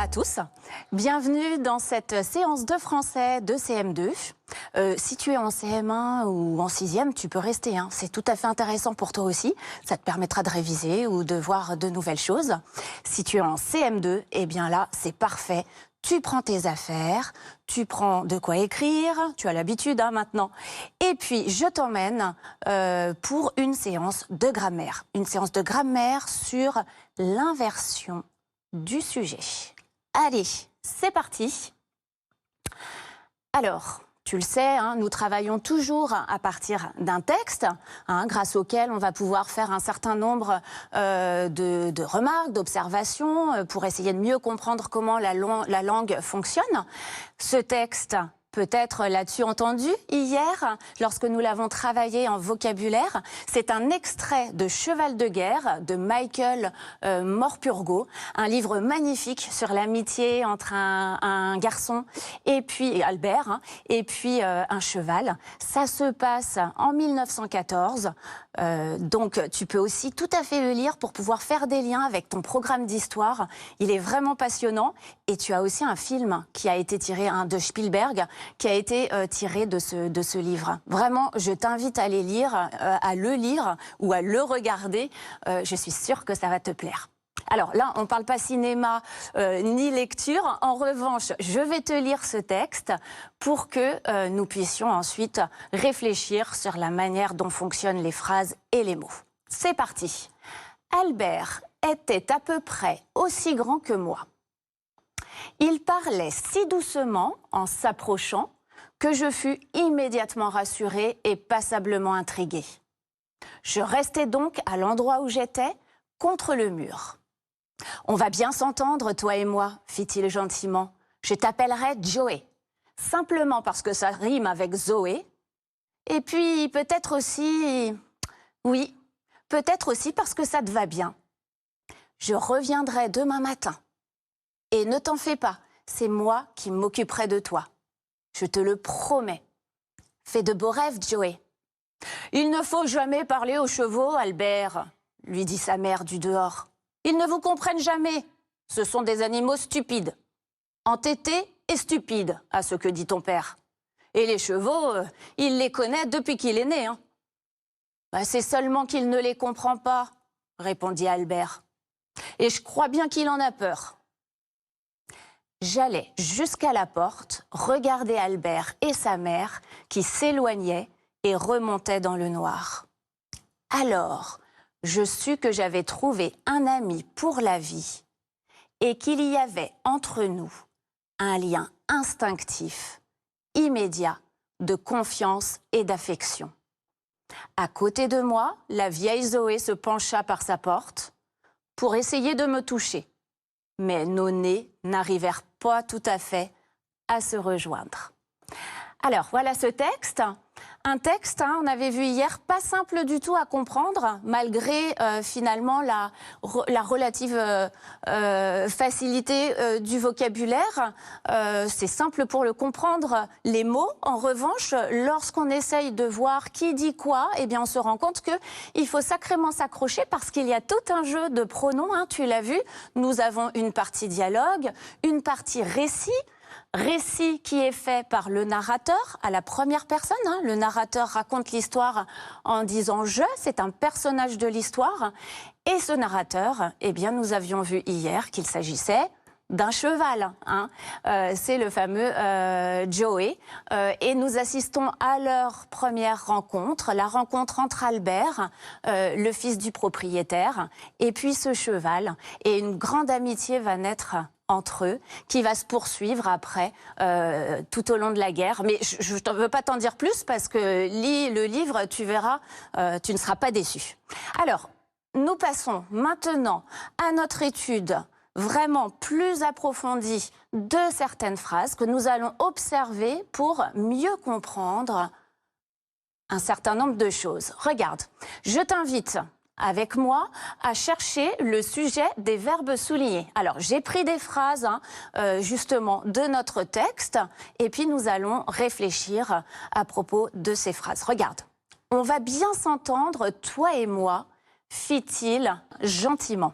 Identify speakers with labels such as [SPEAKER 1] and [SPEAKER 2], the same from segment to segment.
[SPEAKER 1] à tous, bienvenue dans cette séance de français de CM2. Si tu es en CM1 ou en 6e, tu peux rester, hein. C'est tout à fait intéressant pour toi aussi, ça te permettra de réviser ou de voir de nouvelles choses. Si tu es en CM2, eh bien là, c'est parfait. Tu prends tes affaires, tu prends de quoi écrire, tu as l'habitude maintenant. Et puis, je t'emmène pour une séance de grammaire. Une séance de grammaire sur l'inversion du sujet. Allez, c'est parti. Alors, tu le sais, hein, nous travaillons toujours à partir d'un texte, hein, grâce auquel on va pouvoir faire un certain nombre de remarques, d'observations, pour essayer de mieux comprendre comment la langue fonctionne. Ce texte, peut-être l'as-tu entendu hier, lorsque nous l'avons travaillé en vocabulaire. C'est un extrait de Cheval de guerre de Michael Morpurgo, un livre magnifique sur l'amitié entre un garçon et puis Albert, hein, et puis un cheval. Ça se passe en 1914, donc tu peux aussi tout à fait le lire pour pouvoir faire des liens avec ton programme d'histoire. Il est vraiment passionnant et tu as aussi un film qui a été tiré de Spielberg, qui a été tiré de ce livre. Vraiment, je t'invite à le lire ou à le regarder. Je suis sûre que ça va te plaire. Alors là, on ne parle pas cinéma ni lecture. En revanche, je vais te lire ce texte pour que nous puissions ensuite réfléchir sur la manière dont fonctionnent les phrases et les mots. C'est parti. Albert était à peu près aussi grand que moi. Il parlait si doucement en s'approchant que je fus immédiatement rassurée et passablement intriguée. Je restai donc à l'endroit où j'étais, contre le mur. « On va bien s'entendre, toi et moi, fit-il gentiment. Je t'appellerai Joey, simplement parce que ça rime avec Zoé. Et puis peut-être aussi... Oui, peut-être aussi parce que ça te va bien. Je reviendrai demain matin. Et ne t'en fais pas, c'est moi qui m'occuperai de toi. Je te le promets. Fais de beaux rêves, Joey. »« Il ne faut jamais parler aux chevaux, Albert, » lui dit sa mère du dehors. « Ils ne vous comprennent jamais. Ce sont des animaux stupides. Entêtés et stupides, à ce que dit ton père. Et les chevaux, il les connaît depuis qu'il est né. Hein. »« C'est seulement qu'il ne les comprend pas, » répondit Albert. « Et je crois bien qu'il en a peur. » J'allais jusqu'à la porte, regarder Albert et sa mère qui s'éloignaient et remontaient dans le noir. Alors, je sus que j'avais trouvé un ami pour la vie et qu'il y avait entre nous un lien instinctif, immédiat, de confiance et d'affection. À côté de moi, la vieille Zoé se pencha par sa porte pour essayer de me toucher. Mais nos nez n'arrivèrent pas tout à fait à se rejoindre. Alors, voilà ce texte. Un texte, hein, on avait vu hier, pas simple du tout à comprendre, malgré finalement la relative facilité du vocabulaire. C'est simple pour le comprendre, les mots. En revanche, lorsqu'on essaye de voir qui dit quoi, eh bien on se rend compte qu'il faut sacrément s'accrocher parce qu'il y a tout un jeu de pronoms, hein, tu l'as vu. Nous avons une partie dialogue, une partie récit. Récit qui est fait par le narrateur à la première personne. Hein. Le narrateur raconte l'histoire en disant « je », c'est un personnage de l'histoire. Et ce narrateur, eh bien, nous avions vu hier qu'il s'agissait d'un cheval. Hein. C'est le fameux Joey. Et nous assistons à leur première rencontre, la rencontre entre Albert, le fils du propriétaire, et puis ce cheval. Et une grande amitié va naître entre eux, qui va se poursuivre après, tout au long de la guerre. Mais je ne veux pas t'en dire plus, parce que lis le livre, tu verras, tu ne seras pas déçu. Alors, nous passons maintenant à notre étude vraiment plus approfondie de certaines phrases que nous allons observer pour mieux comprendre un certain nombre de choses. Regarde, je t'invite avec moi à chercher le sujet des verbes soulignés. Alors, j'ai pris des phrases, hein, justement, de notre texte, et puis nous allons réfléchir à propos de ces phrases. Regarde, on va bien s'entendre, toi et moi, fit-il gentiment.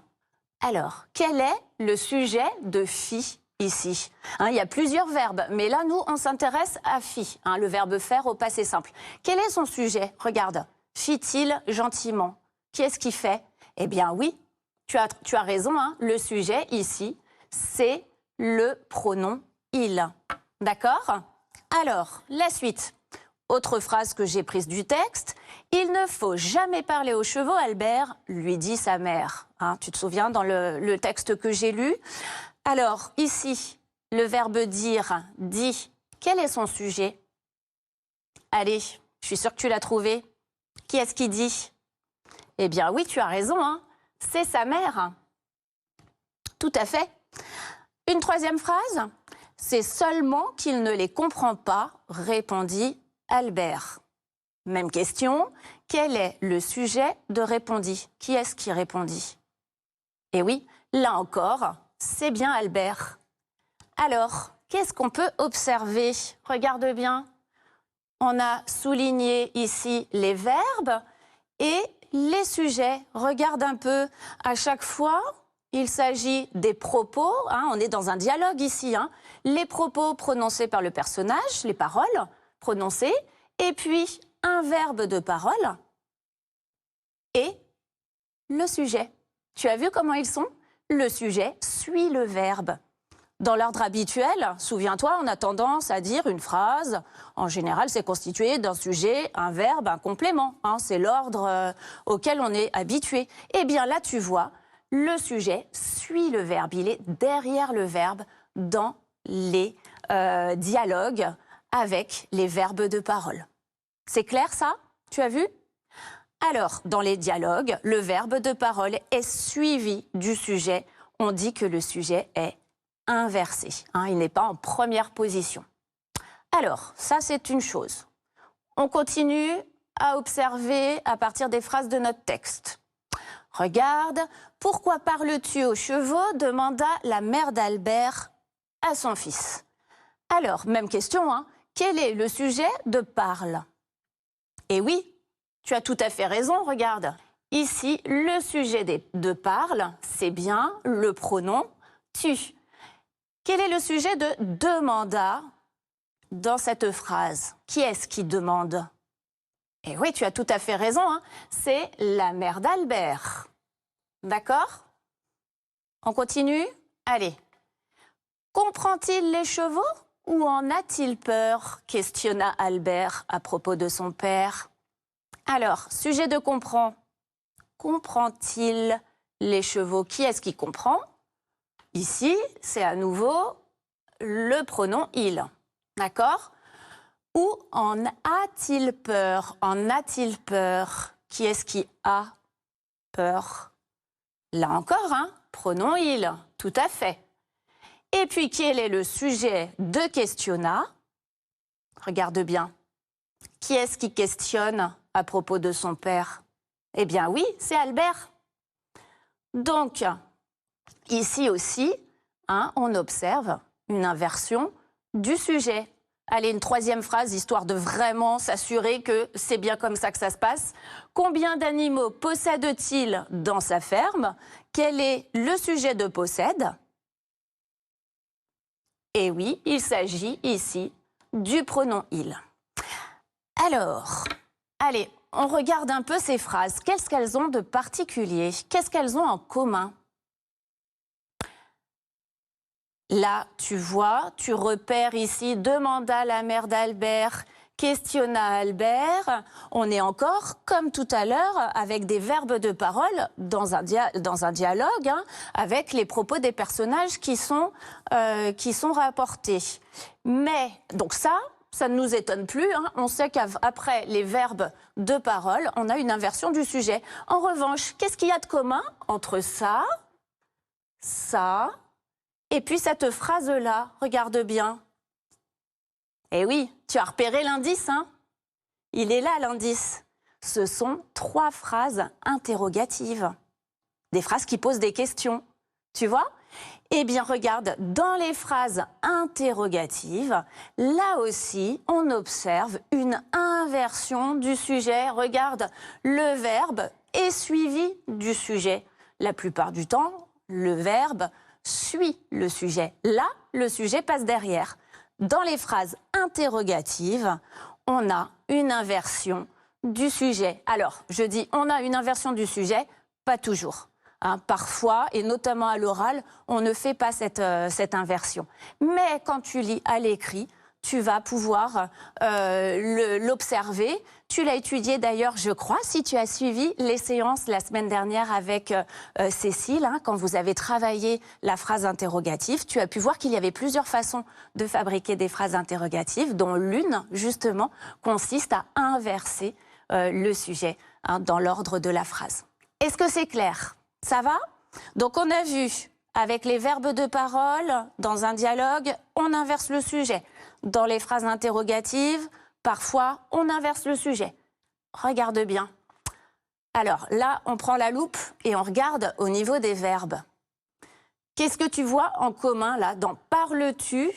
[SPEAKER 1] Alors, quel est le sujet de fit ici? Il y a plusieurs verbes, mais là, nous, on s'intéresse à fit, le verbe faire au passé simple. Quel est son sujet? Regarde, fit-il gentiment? Qui est-ce qui fait? Eh bien oui, tu as raison, le sujet ici, c'est le pronom il. D'accord? Alors, la suite. Autre phrase que j'ai prise du texte. Il ne faut jamais parler aux chevaux, Albert, lui dit sa mère. Tu te souviens dans le texte que j'ai lu? Alors, ici, le verbe dire, dit. Quel est son sujet? Allez, je suis sûre que tu l'as trouvé. Qui est-ce qui dit? Eh bien oui, tu as raison, c'est sa mère. Tout à fait. Une troisième phrase. C'est seulement qu'il ne les comprend pas, répondit Albert. Même question. Quel est le sujet de répondit? Qui est-ce qui répondit? Eh oui, là encore, c'est bien Albert. Alors, qu'est-ce qu'on peut observer? Regarde bien. On a souligné ici les verbes et les sujets. Regarde un peu. À chaque fois, il s'agit des propos. On est dans un dialogue ici. Les propos prononcés par le personnage, les paroles prononcées, et puis un verbe de parole et le sujet. Tu as vu comment ils sont? Le sujet suit le verbe. Dans l'ordre habituel, souviens-toi, on a tendance à dire une phrase. En général, c'est constitué d'un sujet, un verbe, un complément. C'est l'ordre auquel on est habitué. Eh bien là, tu vois, le sujet suit le verbe. Il est derrière le verbe dans les dialogues avec les verbes de parole. C'est clair ça? Tu as vu? Alors, dans les dialogues, le verbe de parole est suivi du sujet. On dit que le sujet est inversé. Il n'est pas en première position. Alors, ça c'est une chose. On continue à observer à partir des phrases de notre texte. Regarde, pourquoi parles-tu aux chevaux? Demanda la mère d'Albert à son fils. Alors, même question, quel est le sujet de parle? Eh oui, tu as tout à fait raison, regarde. Ici, le sujet de parle, c'est bien le pronom tu. Quel est le sujet de demanda dans cette phrase? Qui est-ce qui demande? Eh oui, tu as tout à fait raison, c'est la mère d'Albert. D'accord? On continue? Allez. Comprend-il les chevaux ou en a-t-il peur? Questionna Albert à propos de son père. Alors, sujet de comprend. Comprend-il les chevaux? Qui est-ce qui comprend? Ici, c'est à nouveau le pronom il. D'accord? Ou en a-t-il peur? En a-t-il peur? Qui est-ce qui a peur? Là encore, pronom il. Tout à fait. Et puis, quel est le sujet de questionna? Regarde bien. Qui est-ce qui questionne à propos de son père? Eh bien oui, c'est Albert. Donc, ici aussi, on observe une inversion du sujet. Allez, une troisième phrase, histoire de vraiment s'assurer que c'est bien comme ça que ça se passe. Combien d'animaux possède-t-il dans sa ferme? Quel est le sujet de possède? Et oui, il s'agit ici du pronom il. Alors, allez, on regarde un peu ces phrases. Qu'est-ce qu'elles ont de particulier? Qu'est-ce qu'elles ont en commun? Là, tu vois, tu repères ici, demanda la mère d'Albert, questionna Albert. On est encore, comme tout à l'heure, avec des verbes de parole dans un dialogue, avec les propos des personnages qui sont rapportés. Mais, donc ça ne nous étonne plus. On sait qu'après les verbes de parole, on a une inversion du sujet. En revanche, qu'est-ce qu'il y a de commun entre ça, et puis cette phrase-là? Regarde bien. Eh oui, tu as repéré l'indice, Il est là, l'indice. Ce sont 3 phrases interrogatives. Des phrases qui posent des questions. Tu vois? Eh bien, regarde, dans les phrases interrogatives, là aussi, on observe une inversion du sujet. Regarde, le verbe est suivi du sujet. La plupart du temps, le verbe suit le sujet. Là, le sujet passe derrière. Dans les phrases interrogatives, on a une inversion du sujet. Alors, je dis on a une inversion du sujet, pas toujours. Parfois, et notamment à l'oral, on ne fait pas cette inversion. Mais quand tu lis à l'écrit, tu vas pouvoir l'observer. Tu l'as étudié d'ailleurs, je crois, si tu as suivi les séances la semaine dernière avec Cécile, quand vous avez travaillé la phrase interrogative, tu as pu voir qu'il y avait plusieurs façons de fabriquer des phrases interrogatives, dont l'une, justement, consiste à inverser le sujet dans l'ordre de la phrase. Est-ce que c'est clair? Ça va? Donc on a vu, avec les verbes de parole, dans un dialogue, on inverse le sujet. Dans les phrases interrogatives, parfois, on inverse le sujet. Regarde bien. Alors là, on prend la loupe et on regarde au niveau des verbes. Qu'est-ce que tu vois en commun là dans « parles-tu »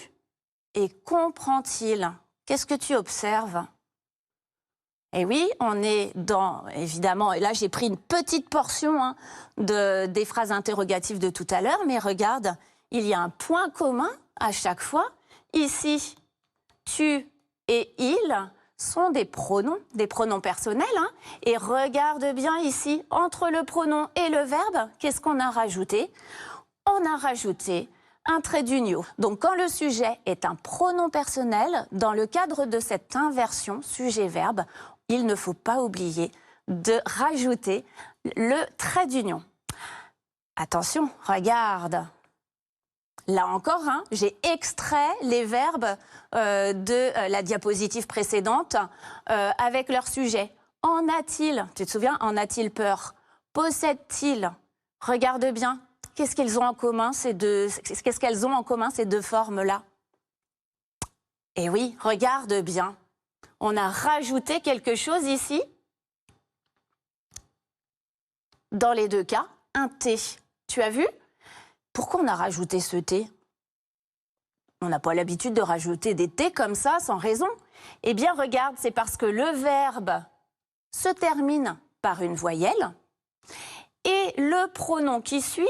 [SPEAKER 1] et « comprend-il » Qu'est-ce que tu observes? Et oui, on est dans, évidemment, et là j'ai pris une petite portion des phrases interrogatives de tout à l'heure, mais regarde, il y a un point commun à chaque fois. Ici, tu et il sont des pronoms personnels. Et regarde bien ici, entre le pronom et le verbe, qu'est-ce qu'on a rajouté? On a rajouté un trait d'union. Donc quand le sujet est un pronom personnel, dans le cadre de cette inversion sujet-verbe, il ne faut pas oublier de rajouter le trait d'union. Attention, regarde. Là encore, j'ai extrait les verbes de la diapositive précédente avec leur sujet. En a-t-il? Tu te souviens? En a-t-il peur? Possède-t-il? Regarde bien. Qu'est-ce qu'elles ont en commun, ces deux formes-là? Eh oui, regarde bien. On a rajouté quelque chose ici. Dans les deux cas, un T. Tu as vu? Pourquoi on a rajouté ce T? On n'a pas l'habitude de rajouter des T comme ça, sans raison. Eh bien, regarde, c'est parce que le verbe se termine par une voyelle et le pronom qui suit,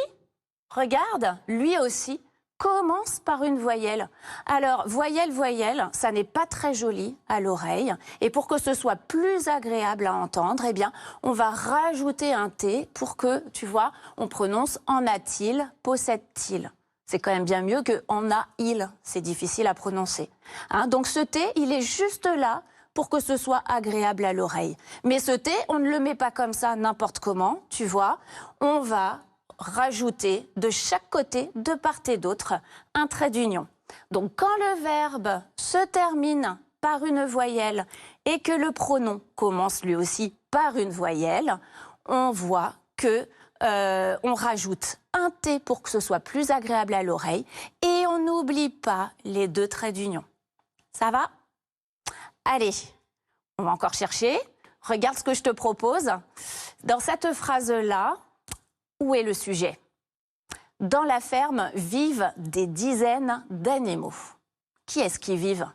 [SPEAKER 1] regarde, lui aussi, commence par une voyelle. Alors, voyelle, ça n'est pas très joli à l'oreille. Et pour que ce soit plus agréable à entendre, eh bien, on va rajouter un T pour que, tu vois, on prononce en a-t-il, possède-t-il. C'est quand même bien mieux que en a-il. C'est difficile à prononcer. Donc ce T, il est juste là pour que ce soit agréable à l'oreille. Mais ce T, on ne le met pas comme ça n'importe comment, tu vois. On va rajouter de chaque côté, de part et d'autre, un trait d'union. Donc quand le verbe se termine par une voyelle et que le pronom commence lui aussi par une voyelle, on voit que on rajoute un T pour que ce soit plus agréable à l'oreille et on n'oublie pas les deux traits d'union. Ça va? Allez, on va encore chercher. Regarde ce que je te propose. Dans cette phrase-là, où est le sujet? Dans la ferme vivent des dizaines d'animaux. Qui est-ce qui vivent?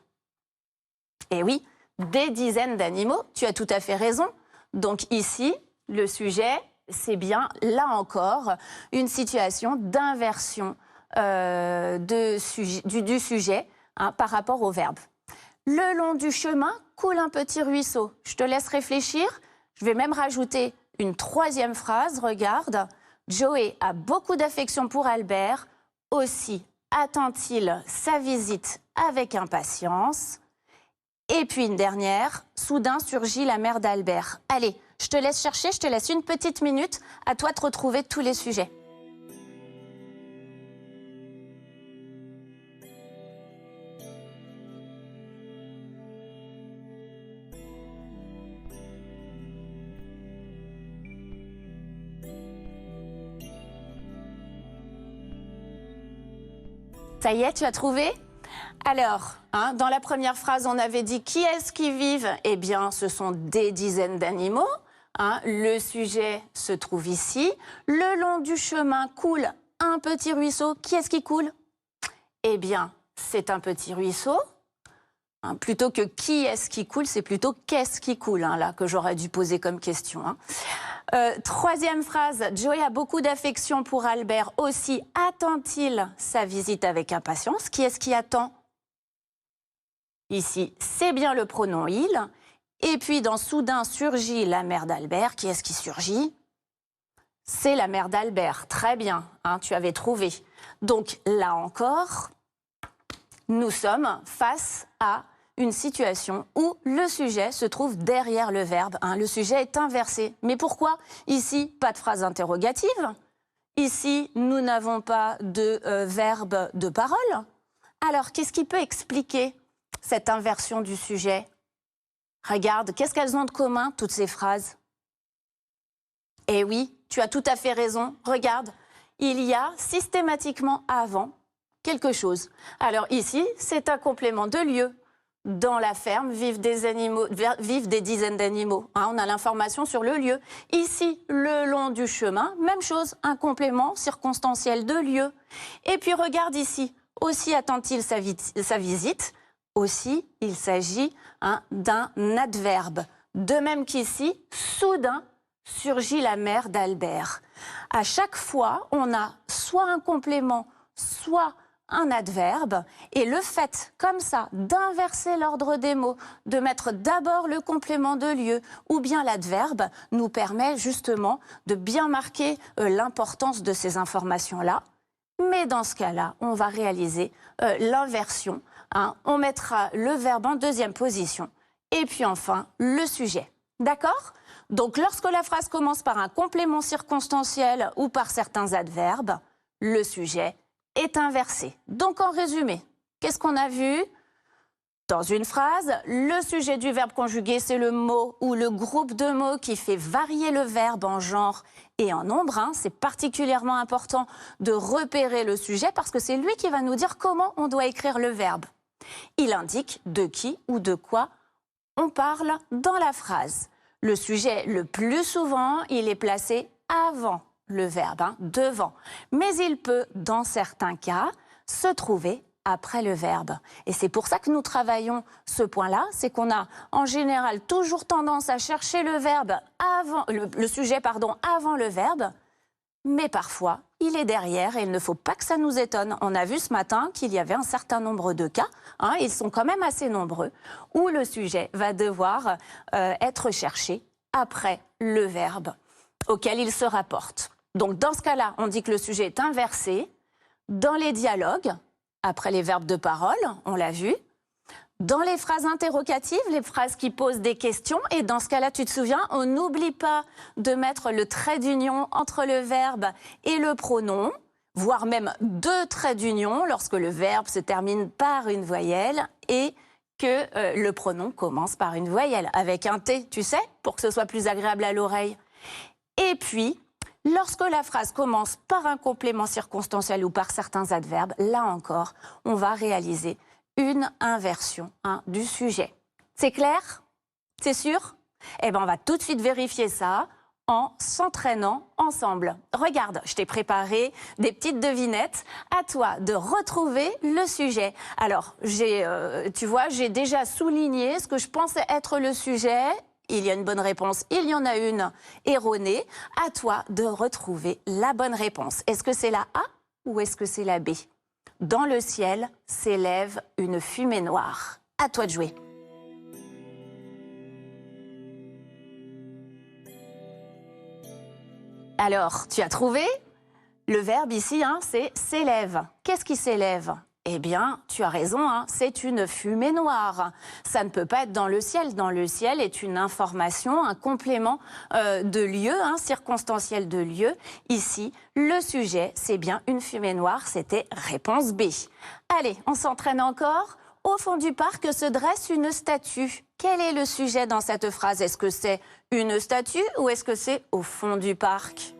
[SPEAKER 1] Eh oui, des dizaines d'animaux. Tu as tout à fait raison. Donc ici, le sujet, c'est bien, là encore, une situation d'inversion du sujet par rapport au verbe. Le long du chemin coule un petit ruisseau. Je te laisse réfléchir. Je vais même rajouter une troisième phrase. Regarde. Joey a beaucoup d'affection pour Albert. Aussi attend-il sa visite avec impatience. Et puis une dernière. Soudain surgit la mère d'Albert. Allez, je te laisse chercher, je te laisse une petite minute. À toi de retrouver tous les sujets. Ça y est, tu as trouvé? Alors, dans la première phrase, on avait dit qui est-ce qui vivent? Eh bien, ce sont des dizaines d'animaux. Le sujet se trouve ici. Le long du chemin coule un petit ruisseau. Qui est-ce qui coule? Eh bien, c'est un petit ruisseau. Plutôt que qui est-ce qui coule, c'est plutôt qu'est-ce qui coule, là, que j'aurais dû poser comme question. Troisième phrase, Joey a beaucoup d'affection pour Albert. Aussi, attend-il sa visite avec impatience? Qui est-ce qui attend? Ici, c'est bien le pronom il. Et puis, dans soudain surgit la mère d'Albert. Qui est-ce qui surgit? C'est la mère d'Albert. Très bien, hein, tu avais trouvé. Donc, là encore, nous sommes face à une situation où le sujet se trouve derrière le verbe. Hein, le sujet est inversé. Mais pourquoi? Ici, pas de phrase interrogative. Ici, nous n'avons pas de verbe de parole. Alors, qu'est-ce qui peut expliquer cette inversion du sujet? Regarde, qu'est-ce qu'elles ont de commun, toutes ces phrases? Eh oui, tu as tout à fait raison. Regarde, il y a systématiquement avant quelque chose. Alors ici, c'est un complément de lieu. Dans la ferme vivent des dizaines d'animaux. Hein, on a l'information sur le lieu. Ici, le long du chemin, même chose, un complément circonstanciel de lieu. Et puis regarde ici, aussi attend-il sa visite? Aussi, il s'agit d'un adverbe. De même qu'ici, soudain surgit la mère d'Albert. À chaque fois, on a soit un complément, soit un adverbe, et le fait, comme ça, d'inverser l'ordre des mots, de mettre d'abord le complément de lieu ou bien l'adverbe, nous permet justement de bien marquer l'importance de ces informations-là. Mais dans ce cas-là, on va réaliser l'inversion. Hein. On mettra le verbe en deuxième position, et puis enfin, le sujet. D'accord? Donc, lorsque la phrase commence par un complément circonstanciel ou par certains adverbes, le sujet est inversé. Donc, en résumé, qu'est-ce qu'on a vu? Dans une phrase, le sujet du verbe conjugué, c'est le mot ou le groupe de mots qui fait varier le verbe en genre et en nombre. Hein. C'est particulièrement important de repérer le sujet parce que c'est lui qui va nous dire comment on doit écrire le verbe. Il indique de qui ou de quoi on parle dans la phrase. Le sujet, le plus souvent, il est placé avant le verbe, hein, devant. Mais il peut, dans certains cas, se trouver après le verbe. Et c'est pour ça que nous travaillons ce point-là, c'est qu'on a en général toujours tendance à chercher le verbe avant, le sujet, pardon, avant le verbe, mais parfois, il est derrière et il ne faut pas que ça nous étonne. On a vu ce matin qu'il y avait un certain nombre de cas, hein, ils sont quand même assez nombreux, où le sujet va devoir être cherché après le verbe auquel il se rapporte. Donc dans ce cas-là, on dit que le sujet est inversé. Dans les dialogues, après les verbes de parole, on l'a vu. Dans les phrases interrogatives, les phrases qui posent des questions, et dans ce cas-là, tu te souviens, on n'oublie pas de mettre le trait d'union entre le verbe et le pronom, voire même deux traits d'union lorsque le verbe se termine par une voyelle et que le pronom commence par une voyelle, avec un T, tu sais, pour que ce soit plus agréable à l'oreille. Et puis, lorsque la phrase commence par un complément circonstanciel ou par certains adverbes, là encore, on va réaliser une inversion du sujet. C'est clair? C'est sûr? Eh bien, on va tout de suite vérifier ça en s'entraînant ensemble. Regarde, je t'ai préparé des petites devinettes. À toi de retrouver le sujet. Alors, tu vois, j'ai déjà souligné ce que je pensais être le sujet. Il y a une bonne réponse, il y en a une erronée. À toi de retrouver la bonne réponse. Est-ce que c'est la A ou est-ce que c'est la B? Dans le ciel s'élève une fumée noire. À toi de jouer. Alors, tu as trouvé? Le verbe ici, c'est s'élève. Qu'est-ce qui s'élève? Eh bien, tu as raison, c'est une fumée noire. Ça ne peut pas être dans le ciel. Dans le ciel est une information, un complément de lieu, circonstanciel de lieu. Ici, le sujet, c'est bien une fumée noire. C'était réponse B. Allez, on s'entraîne encore. Au fond du parc se dresse une statue. Quel est le sujet dans cette phrase? Est-ce que c'est une statue ou est-ce que c'est au fond du parc?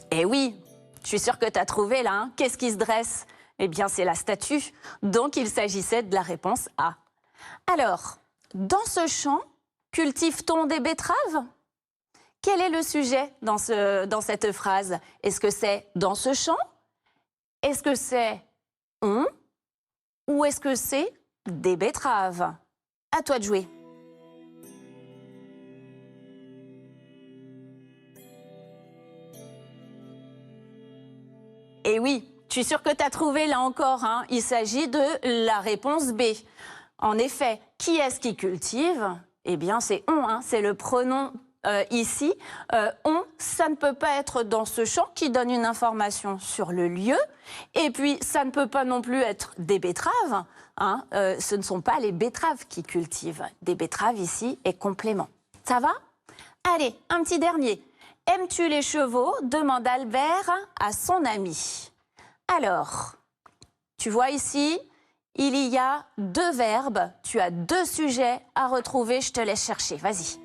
[SPEAKER 1] Eh oui, je suis sûre que tu as trouvé là. Qu'est-ce qui se dresse? Eh bien, c'est la statue. Donc, il s'agissait de la réponse A. Alors, dans ce champ, cultive-t-on des betteraves? Quel est le sujet dans cette phrase? Est-ce que c'est dans ce champ? Est-ce que c'est on? Ou est-ce que c'est des betteraves? À toi de jouer. Et oui, je suis sûre que tu as trouvé là encore, hein, il s'agit de la réponse B. En effet, qui est-ce qui cultive? Eh bien, c'est on, hein, c'est le pronom ici. On, ça ne peut pas être dans ce champ qui donne une information sur le lieu. Et puis, ça ne peut pas non plus être des betteraves. Hein, ce ne sont pas les betteraves qui cultivent. Des betteraves ici est complément. Ça va? Allez, un petit dernier. Aimes-tu les chevaux? Demande Albert à son ami. Alors, tu vois ici, il y a 2 verbes. Tu as 2 sujets à retrouver. Je te laisse chercher. Vas-y.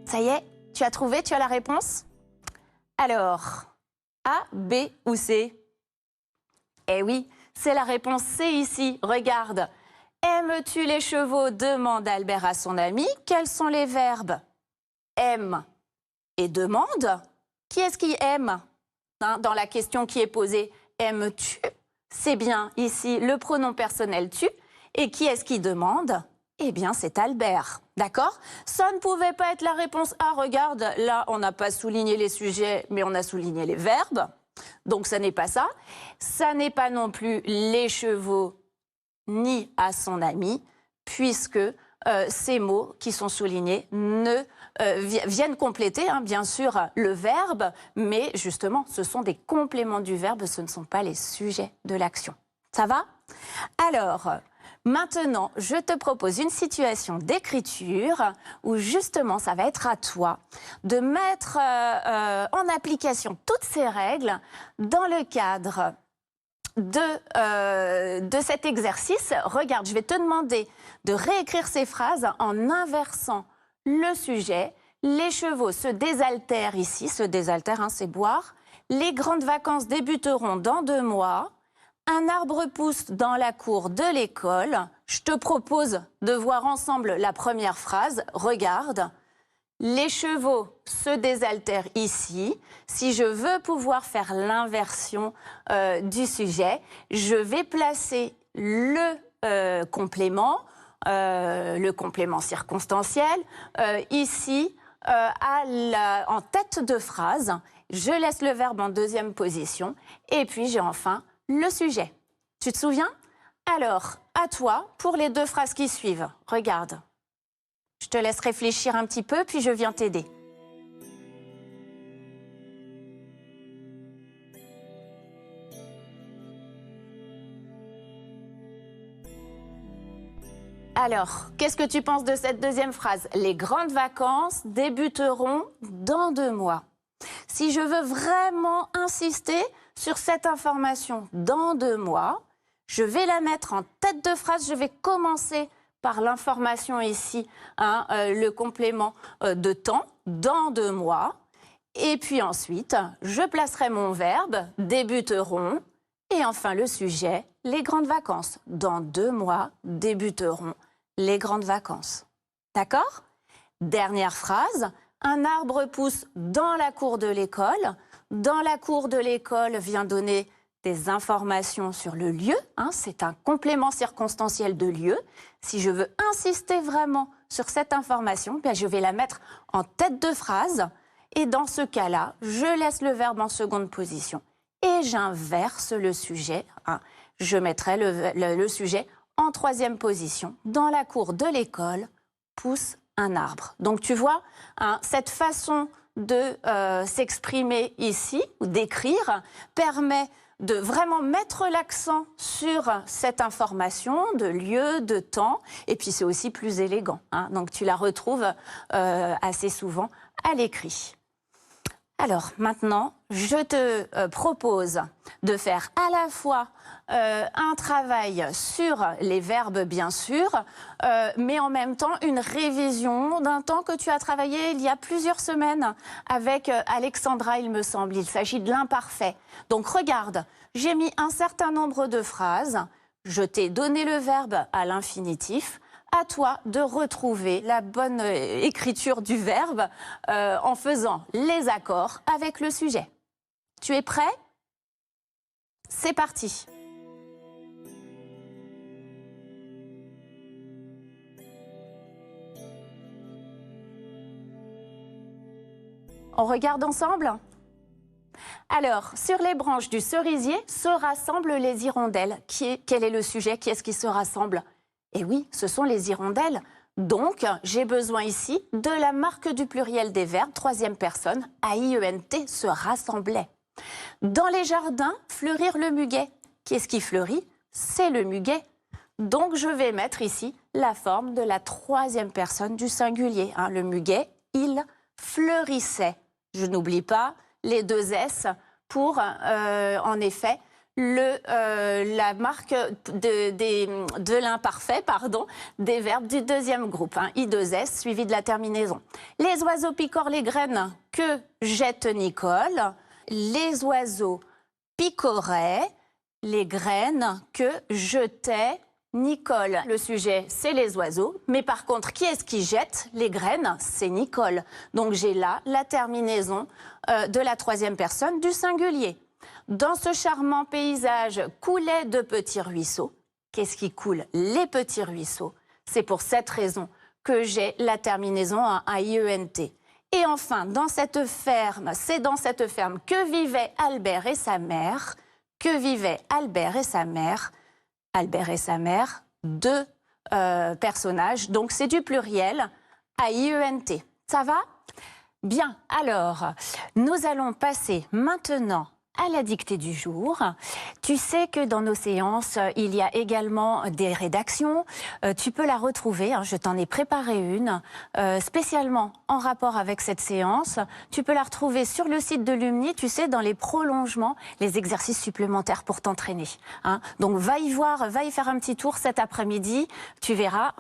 [SPEAKER 1] Ça y est, tu as trouvé, tu as la réponse? Alors, A, B ou C? Eh oui, c'est la réponse C ici. Regarde. Aimes-tu les chevaux? Demande Albert à son ami. Quels sont les verbes? Aime et demande. Qui est-ce qui aime? Hein, dans la question qui est posée, aimes-tu? C'est bien ici le pronom personnel tu. Et qui est-ce qui demande? Eh bien, c'est Albert. D'accord? Ça ne pouvait pas être la réponse A. Regarde, là, on n'a pas souligné les sujets, mais on a souligné les verbes. Donc, ça n'est pas ça. Ça n'est pas non plus les chevaux ni à son ami, puisque ces mots qui sont soulignés viennent compléter, hein, bien sûr, le verbe, mais justement, ce sont des compléments du verbe, ce ne sont pas les sujets de l'action. Ça va? Alors, maintenant, je te propose une situation d'écriture où justement, ça va être à toi de mettre en application toutes ces règles dans le cadre de cet exercice. Regarde, je vais te demander de réécrire ces phrases en inversant le sujet. Les chevaux se désaltèrent ici, se désaltèrent, hein, c'est boire. Les grandes vacances débuteront dans 2 mois. Un arbre pousse dans la cour de l'école. Je te propose de voir ensemble la première phrase. Regarde. Les chevaux se désaltèrent ici. Si je veux pouvoir faire l'inversion du sujet, je vais placer le complément circonstanciel, ici en tête de phrase. Je laisse le verbe en 2e position et puis j'ai enfin le sujet. Tu te souviens? Alors, à toi pour les 2 phrases qui suivent. Regarde. Je te laisse réfléchir un petit peu, puis je viens t'aider. Alors, qu'est-ce que tu penses de cette 2e phrase? Les grandes vacances débuteront dans 2 mois. Si je veux vraiment insister sur cette information dans 2 mois, je vais la mettre en tête de phrase. Je vais commencer par l'information ici, hein, le complément de temps, dans 2 mois. Et puis ensuite, je placerai mon verbe, débuteront, et enfin le sujet, les grandes vacances. Dans 2 mois, débuteront les grandes vacances. D'accord? Dernière phrase, un arbre pousse dans la cour de l'école. Dans la cour de l'école vient donner des informations sur le lieu, hein, c'est un complément circonstanciel de lieu. Si je veux insister vraiment sur cette information, bien je vais la mettre en tête de phrase et dans ce cas-là, je laisse le verbe en 2e position et j'inverse le sujet. Hein. Je mettrai le sujet en 3e position. Dans la cour de l'école pousse un arbre. Donc tu vois, hein, cette façon de s'exprimer ici, ou d'écrire, permet de vraiment mettre l'accent sur cette information de lieu, de temps, et puis c'est aussi plus élégant. Hein, donc tu la retrouves assez souvent à l'écrit. Alors maintenant, je te propose de faire à la fois un travail sur les verbes, bien sûr, mais en même temps une révision d'un temps que tu as travaillé il y a plusieurs semaines avec Alexandra, il me semble. Il s'agit de l'imparfait. Donc regarde, j'ai mis un certain nombre de phrases, je t'ai donné le verbe à l'infinitif. À toi de retrouver la bonne écriture du verbe en faisant les accords avec le sujet. Tu es prêt? C'est parti. On regarde ensemble? Alors, sur les branches du cerisier se rassemblent les hirondelles. Quel est le sujet? Qui est-ce qui se rassemble? Eh oui, ce sont les hirondelles. Donc, j'ai besoin ici de la marque du pluriel des verbes, troisième personne, A-I-E-N-T, se rassemblait. Dans les jardins, fleurir le muguet. Qui est-ce qui fleurit? C'est le muguet. Donc, je vais mettre ici la forme de la troisième personne du singulier. Le muguet, il fleurissait. Je n'oublie pas les deux S pour, en effet, la marque de l'imparfait, des verbes du deuxième groupe. I2S suivi de la terminaison. Les oiseaux picorent les graines que jette Nicole. Les oiseaux picoraient les graines que jetait Nicole. Le sujet, c'est les oiseaux. Mais par contre, qui est-ce qui jette les graines? C'est Nicole. Donc j'ai là la terminaison de la troisième personne du singulier. Dans ce charmant paysage coulaient de petits ruisseaux. Qu'est-ce qui coule? Les petits ruisseaux. C'est pour cette raison que j'ai la terminaison en A-I-E-N-T. Et enfin, dans cette ferme, c'est dans cette ferme que vivaient Albert et sa mère. Que vivaient Albert et sa mère? Albert et sa mère, deux personnages. Donc c'est du pluriel, A-I-E-N-T. Ça va? Bien, alors, nous allons passer maintenant à la dictée du jour. Tu sais que dans nos séances, il y a également des rédactions. Tu peux la retrouver, je t'en ai préparé une, spécialement en rapport avec cette séance. Tu peux la retrouver sur le site de l'UMNI, tu sais, dans les prolongements, les exercices supplémentaires pour t'entraîner. Donc va y voir, va y faire un petit tour cet après-midi. Tu verras,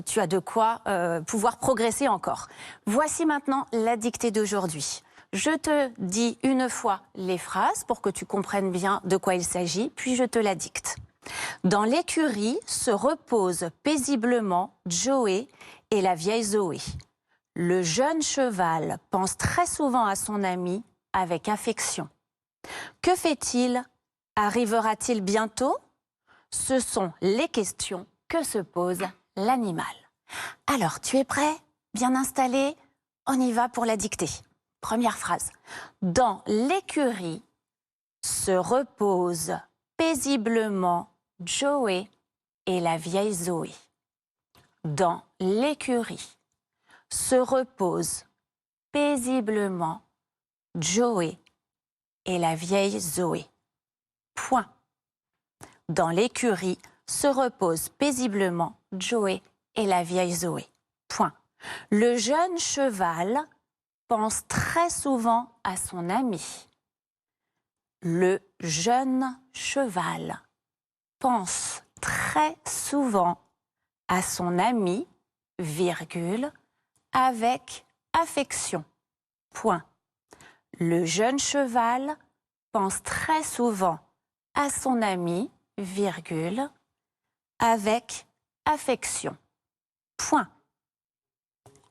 [SPEAKER 1] tu as de quoi pouvoir progresser encore. Voici maintenant la dictée d'aujourd'hui. Je te dis une fois les phrases pour que tu comprennes bien de quoi il s'agit, puis je te la dicte. Dans l'écurie se reposent paisiblement Joey et la vieille Zoé. Le jeune cheval pense très souvent à son ami avec affection. Que fait-il? Arrivera-t-il bientôt? Ce sont les questions que se pose l'animal. Alors, tu es prêt? Bien installé? On y va pour la dictée. Première phrase. Dans l'écurie se reposent paisiblement Joey et la vieille Zoé. Dans l'écurie se reposent paisiblement Joey et la vieille Zoé. Point. Dans l'écurie se reposent paisiblement Joey et la vieille Zoé. Point. Le jeune cheval pense très souvent à son ami. Le jeune cheval pense très souvent à son ami, virgule, avec affection. Point. Le jeune cheval pense très souvent à son ami, virgule, avec affection. Point.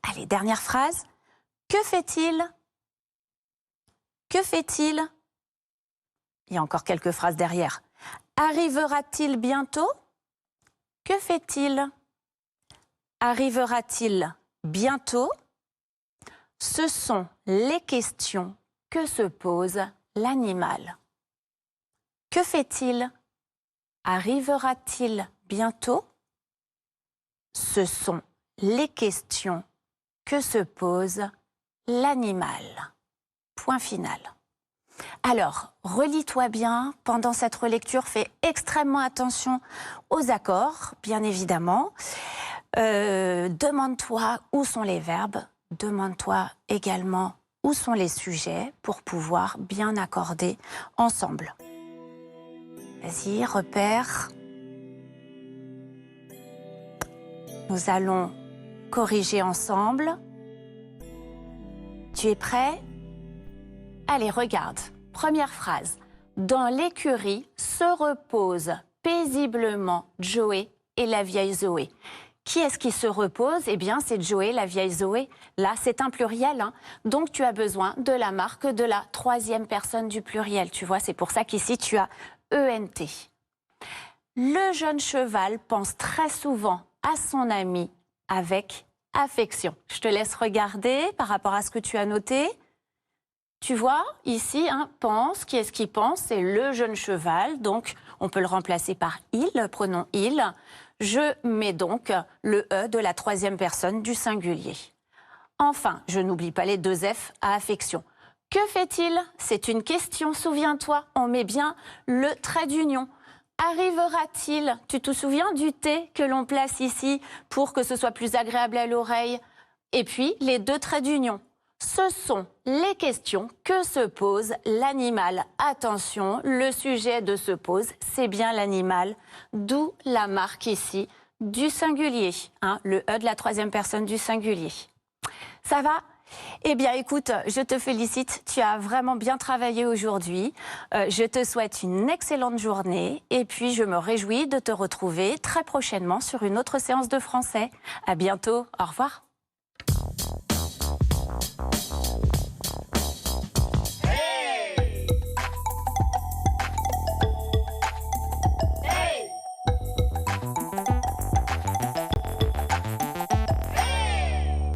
[SPEAKER 1] Allez, dernière phrase. Que fait-il? Que fait-il? Il y a encore quelques phrases derrière. Arrivera-t-il bientôt? Que fait-il? Arrivera-t-il bientôt? Ce sont les questions que se pose l'animal. Que fait-il? Arrivera-t-il bientôt? Ce sont les questions que se pose l'animal. Point final. Alors, relis-toi bien. Pendant cette relecture, fais extrêmement attention aux accords, bien évidemment. Demande-toi où sont les verbes. Demande-toi également où sont les sujets pour pouvoir bien accorder ensemble. Vas-y, repère. Nous allons corriger ensemble. Tu es prêt? Allez, regarde. Première phrase. Dans l'écurie se reposent paisiblement Joey et la vieille Zoé. Qui est-ce qui se repose? Eh bien, c'est Joey, la vieille Zoé. Là, c'est un pluriel. Donc, tu as besoin de la marque de la troisième personne du pluriel. Tu vois, c'est pour ça qu'ici, tu as ENT. Le jeune cheval pense très souvent à son ami avec affection. Je te laisse regarder par rapport à ce que tu as noté. Tu vois, ici, hein, pense, qui est-ce qui pense? C'est le jeune cheval, donc on peut le remplacer par il, pronom il. Je mets donc le E de la troisième personne du singulier. Enfin, je n'oublie pas les deux F à affection. Que fait-il? C'est une question, souviens-toi, on met bien le trait d'union. Arrivera-t-il? Tu te souviens du T que l'on place ici pour que ce soit plus agréable à l'oreille? Et puis, les deux traits d'union. Ce sont les questions que se pose l'animal. Attention, le sujet de se pose, c'est bien l'animal, d'où la marque ici du singulier, hein, le E de la troisième personne du singulier. Ça va? Eh bien, écoute, je te félicite, tu as vraiment bien travaillé aujourd'hui. Je te souhaite une excellente journée et puis je me réjouis de te retrouver très prochainement sur une autre séance de français. À bientôt, au revoir.